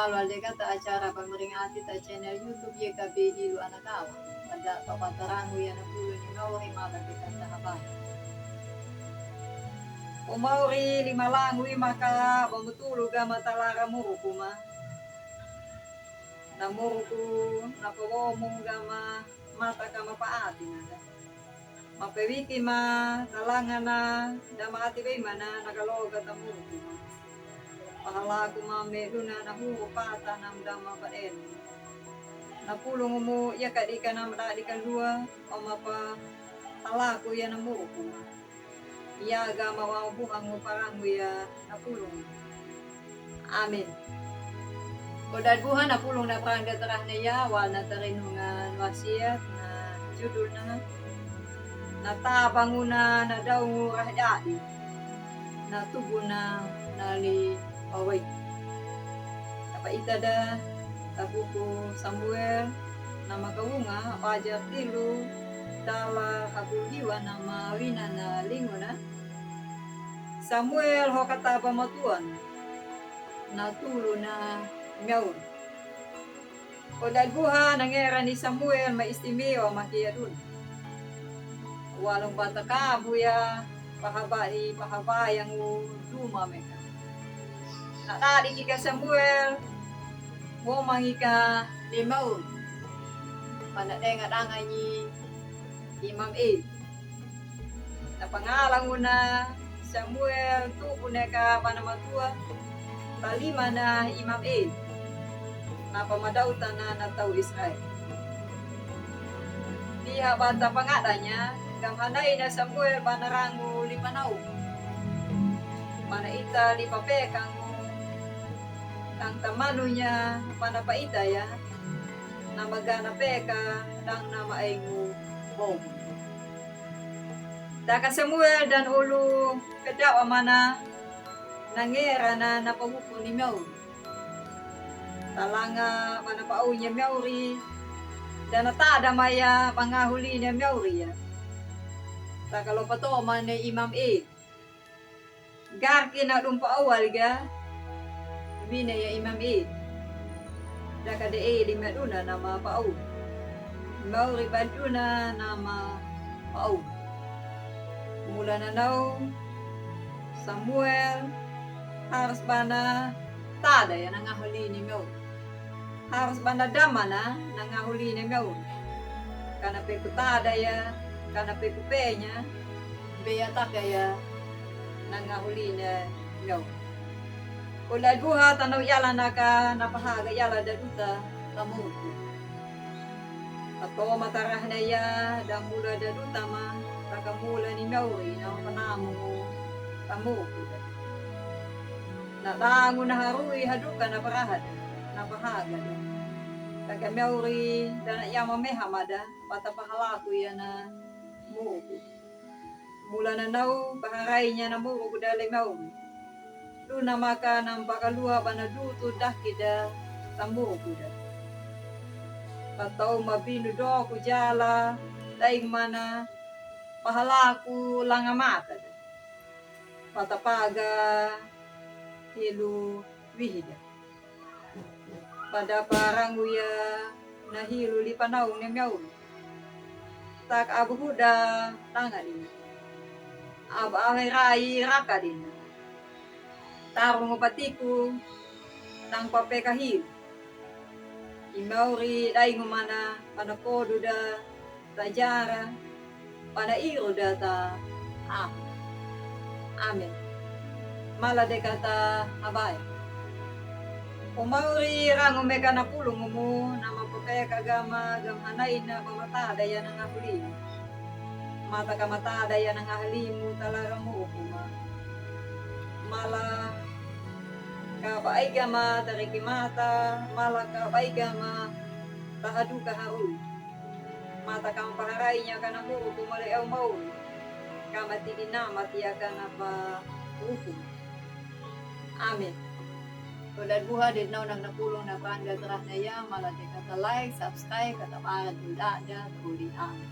Malo alde kata acara pemeringati ta channel YouTube YKB di lu anak kawa. Pada papatarangu yan ang pulo ni Mauri mala de kata habay. Umauri lima langwi maka pamutulog ka matalara mo kuma. Namuruku napawomong ka mata ka mapaati na. Mapewiki ma talangan na damati bay mana nakaloga tamuruku ma. Pahala ko mamedo na nahupata ng dama pa rin. Napulong mo yakadi ka na madali ka luwa o mapahala ko yan ang muruko ma. Iyaga mawabuhang mo parang mo ya napulong. Amen. Kodadbuhan napulong na parang datarah na ya wal na tarinungan wasiat na judul na natabang na daw rahdadi na tubo na nali away. Napaita da tabuko Samuel na magawunga apajar tilu dala kabuliwa na mawina na linguna. Samuel ho kataba matuan na tulo na ngayon. O dalbuha nangera ni Samuel maistimewa makiyadun. Walong bata ka buya pahabayang dumameka. Natali kika Samuel, mo mangika limaun. Panadengat angay ni Imam E. Napangalang na Samuel tupo na ka panamatua, talima na Imam E. Napamadautan na nataw Israel. Diha bata pangatanya, gamhanay na Samuel panarango lipanaw. Manaita lipapekang ang tamano niya panapaita ya na maganapeka lang na maayong bom. Daka Samuel dan ulo kadawa mana nangera na napahupo ni Maur. Talanga manapao niya Mauri dan natada maya pangahuli niya Mauri ya. Takalo pa to man ni Imam E. Garki na awal ga bina ya Imam E. Daka de E lima duna nama pau. Mauri banduna nama pau. Mula na daw Samuel harus bana tada ya nangahuli ni Maur. Harus bana dama na nangahuli ni Maur. Kana pe tada ya, kana pe kupenya, beya taka ya nangahuli na Maur. Ulad buha tanaw yala naka napahaga yala daduta tamuko. Ato matarah na ya damula daduta ma takamula ni Mauri na panamo tamuko. Natango na harui haduka na parahat napahaga. Taga Mauri dana yama mehamada patapahalaku ya na muko. Mula na naw paharay niya na muko dalay Mauri. Luna maka ng pakalua panaduto dakida tambuko da. Pataw mabinudo ko jala daing mana pahalaku langamata da. Patapaga hilu wihida. Pada parang uya nahilu lipanaw ni Miyaw. Tak abuhuda tanga din. Abahay rai raka din. Tarong patiku tang papekahil. Imauri dai ngumana panakodo da tajara panairo da ta amen. Mala de kata abay. Umauri rango meka na pulong mo na mapapeka gama gamhanay na pamatada yan ang ahuli. Mata kamatada yan ang ahali mo talaga mo kuma. Mala kabaay gama tarikimata mala kabaay gama tahadu kahaul mata kang paharay niya ka na mo kumalayaw maul kamati dinamati ya ka na pa hukum. Amen. Tulad buha din na nang napulong na panggal terah na ya mala de kata like subscribe kata paran tulada tuloy amen.